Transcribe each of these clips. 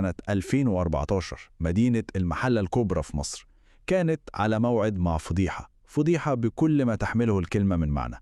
سنة 2014 مدينة المحلة الكبرى في مصر كانت على موعد مع فضيحة بكل ما تحمله الكلمة من معنى.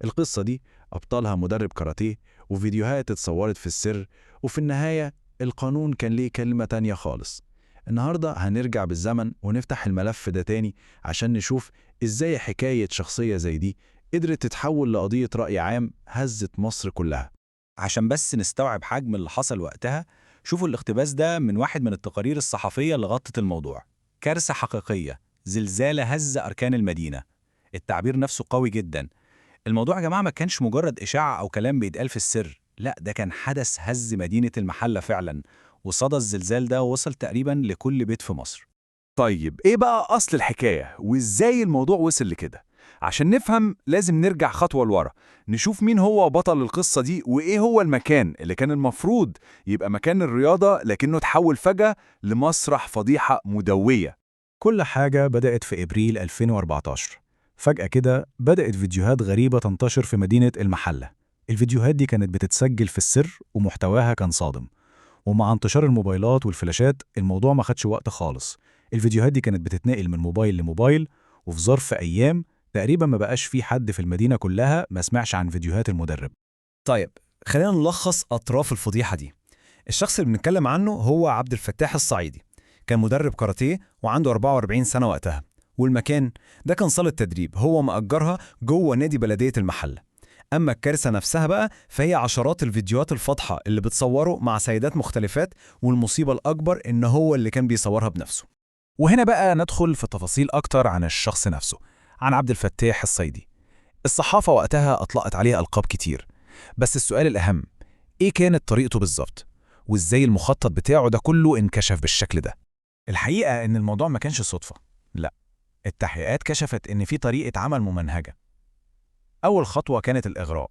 القصة دي أبطالها مدرب كاراتيه وفيديوهات اتصورت في السر، وفي النهاية القانون كان ليه كلمة تانية خالص. النهاردة هنرجع بالزمن ونفتح الملف ده تاني عشان نشوف إزاي حكاية شخصية زي دي قدرت تتحول لقضية رأي عام هزت مصر كلها. عشان بس نستوعب حجم اللي حصل وقتها، شوفوا الاقتباس ده من واحد من التقارير الصحفية اللي غطت الموضوع. كارثة حقيقية، زلزال هز أركان المدينة. التعبير نفسه قوي جدا. الموضوع يا جماعة ما كانش مجرد إشاعة أو كلام بيتقال في السر، لا ده كان حدث هز مدينة المحلة فعلا، وصدى الزلزال ده وصل تقريبا لكل بيت في مصر. طيب إيه بقى أصل الحكاية وإزاي الموضوع وصل لكده؟ عشان نفهم لازم نرجع خطوة لورا، نشوف مين هو بطل القصة دي وإيه هو المكان اللي كان المفروض يبقى مكان الرياضة لكنه تحول فجأة لمسرح فضيحة مدوية. كل حاجة بدأت في إبريل 2014. فجأة كده بدأت فيديوهات غريبة تنتشر في مدينة المحلة. الفيديوهات دي كانت بتتسجل في السر ومحتواها كان صادم، ومع انتشار الموبايلات والفلاشات الموضوع ما خدش وقت خالص. الفيديوهات دي كانت بتتنقل من موبايل لموبايل، وفي ظرف أيام تقريبا ما بقاش في حد في المدينة كلها ما سمعش عن فيديوهات المدرب. طيب خلينا نلخص أطراف الفضيحة دي. الشخص اللي بنتكلم عنه هو عبد الفتاح الصعيدي، كان مدرب كاراتيه وعنده 44 سنة وقتها، والمكان ده كان صالة تدريب هو مأجرها جوه نادي بلدية المحلة. أما الكارثة نفسها بقى فهي عشرات الفيديوهات الفاضحة اللي بتصوره مع سيدات مختلفات، والمصيبة الأكبر إن هو اللي كان بيصورها بنفسه. وهنا بقى ندخل في تفاصيل أكتر عن الشخص نفسه، عن عبد الفتاح الصعيدي. الصحافة وقتها أطلقت عليه ألقاب كتير، بس السؤال الأهم، إيه كانت طريقته بالظبط؟ وإزاي المخطط بتاعه ده كله انكشف بالشكل ده؟ الحقيقة إن الموضوع ما كانش صدفة، لا، التحقيقات كشفت إن في طريقة عمل ممنهجة. أول خطوة كانت الإغراء.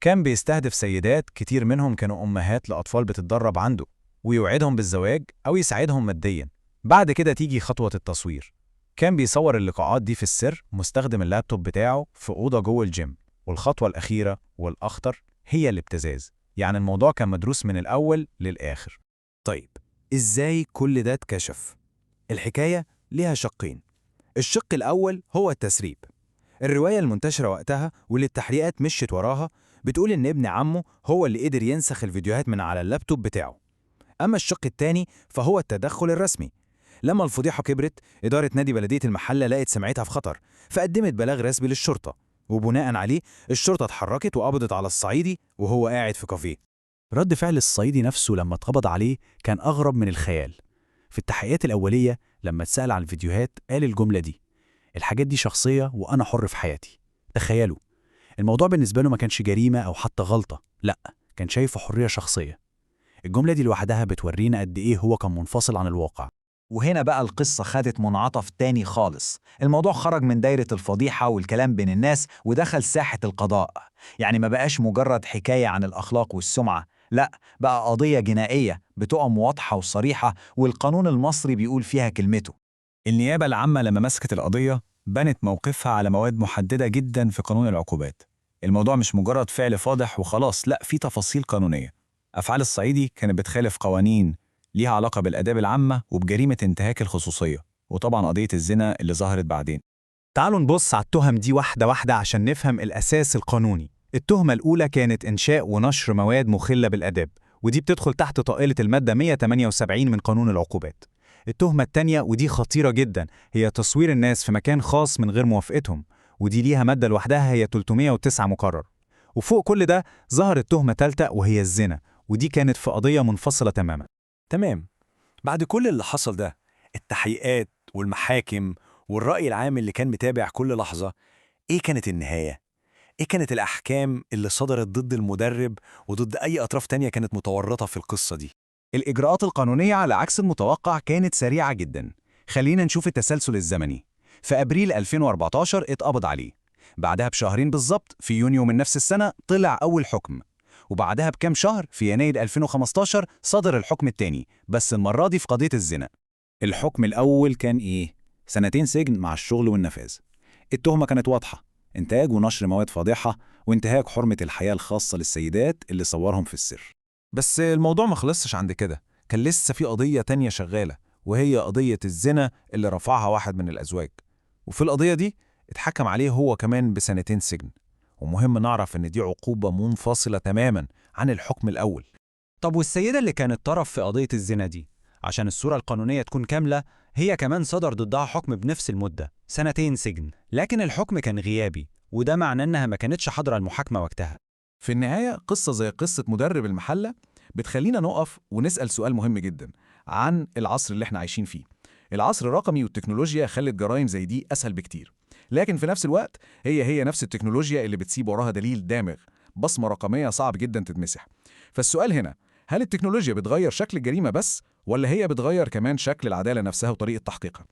كان بيستهدف سيدات كتير منهم كانوا أمهات لأطفال بتتدرب عنده، ويوعدهم بالزواج أو يساعدهم مادياً. بعد كده تيجي خطوة التصوير. كان بيصور اللقاءات دي في السر مستخدم اللابتوب بتاعه في أوضة جوه الجيم. والخطوة الأخيرة والأخطر هي الابتزاز. يعني الموضوع كان مدروس من الأول للآخر. طيب إزاي كل ده اتكشف؟ الحكاية ليها شقين. الشق الأول هو التسريب. الرواية المنتشرة وقتها واللي التحقيقات مشت وراها بتقول إن ابن عمه هو اللي قدر ينسخ الفيديوهات من على اللابتوب بتاعه. أما الشق الثاني فهو التدخل الرسمي. لما الفضيحة كبرت، إدارة نادي بلدية المحلة لقت سمعتها في خطر، فقدمت بلاغ رسمي للشرطة، وبناء عليه الشرطة اتحركت وقبضت على الصعيدي وهو قاعد في كافيه. رد فعل الصعيدي نفسه لما اتقبض عليه كان أغرب من الخيال. في التحقيقات الأولية لما اتسأل عن الفيديوهات قال الجملة دي: الحاجات دي شخصية وأنا حر في حياتي. تخيلوا، الموضوع بالنسبة له ما كانش جريمة أو حتى غلطة، لأ، كان شايفه حرية شخصية. الجملة دي لوحدها بتورينا قد إيه هو كان منفصل عن الواقع. وهنا بقى القصة خدت منعطف تاني خالص. الموضوع خرج من دايرة الفضيحة والكلام بين الناس ودخل ساحة القضاء. يعني ما بقاش مجرد حكاية عن الأخلاق والسمعة، لا، بقى قضية جنائية بتقم واضحة وصريحة، والقانون المصري بيقول فيها كلمته. النيابة العامة لما مسكت القضية بنت موقفها على مواد محددة جدا في قانون العقوبات. الموضوع مش مجرد فعل فاضح وخلاص، لا، في تفاصيل قانونية. أفعال الصعيدي كانت بتخالف قوانين ليها علاقة بالآداب العامة وبجريمة انتهاك الخصوصية، وطبعا قضية الزنا اللي ظهرت بعدين. تعالوا نبص على التهم دي واحدة واحدة عشان نفهم الأساس القانوني. التهمة الأولى كانت إنشاء ونشر مواد مخلة بالآداب، ودي بتدخل تحت طائلة المادة 178 من قانون العقوبات. التهمة التانية ودي خطيرة جدا هي تصوير الناس في مكان خاص من غير موافقتهم، ودي ليها مادة لوحدها هي 309 مقرر. وفوق كل ده ظهرت تهمة تالتة وهي الزنا، ودي كانت في قضية منفصلة تماما. تمام. بعد كل اللي حصل ده، التحقيقات والمحاكم والرأي العام اللي كان متابع كل لحظة، إيه كانت النهاية؟ إيه كانت الأحكام اللي صدرت ضد المدرب وضد أي أطراف تانية كانت متورطة في القصة دي؟ الإجراءات القانونية على عكس المتوقع كانت سريعة جدا. خلينا نشوف التسلسل الزمني. في أبريل 2014 اتقبض عليه. بعدها بشهرين بالظبط في يونيو من نفس السنة طلع أول حكم. وبعدها بكام شهر في يناير 2015 صدر الحكم الثاني، بس المرة دي في قضية الزنا. الحكم الأول كان إيه؟ 2 سجن مع الشغل والنفاذ. التهمة كانت واضحة: إنتاج ونشر مواد فاضحة وانتهاك حرمة الحياة الخاصة للسيدات اللي صورهم في السر. بس الموضوع ما خلصش عند كده، كان لسه في قضية تانية شغالة، وهي قضية الزنا اللي رفعها واحد من الأزواج. وفي القضية دي اتحكم عليه هو كمان ب2 سجن. ومهم نعرف إن دي عقوبة منفصلة تماما عن الحكم الأول. طب والسيدة اللي كانت طرف في قضية الزنا دي، عشان الصورة القانونية تكون كاملة، هي كمان صدر ضدها حكم بنفس المدة 2 سجن، لكن الحكم كان غيابي، وده معناه إنها ما كانتش حاضرة المحاكمة وقتها. في النهاية قصة زي قصة مدرب المحلة بتخلينا نقف ونسأل سؤال مهم جدا عن العصر اللي احنا عايشين فيه. العصر الرقمي والتكنولوجيا خلت جرائم زي دي أسهل بكتير، لكن في نفس الوقت هي نفس التكنولوجيا اللي بتسيب وراها دليل دامغ، بصمة رقمية صعب جدا تتمسح. فالسؤال هنا، هل التكنولوجيا بتغير شكل الجريمة بس، ولا هي بتغير كمان شكل العدالة نفسها وطريقة تحقيقها؟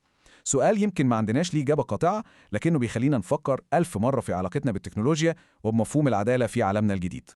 سؤال يمكن ما عندناش ليه إجابة قاطعة، لكنه بيخلينا نفكر 1000 مرة في علاقتنا بالتكنولوجيا وبمفهوم العدالة في عالمنا الجديد.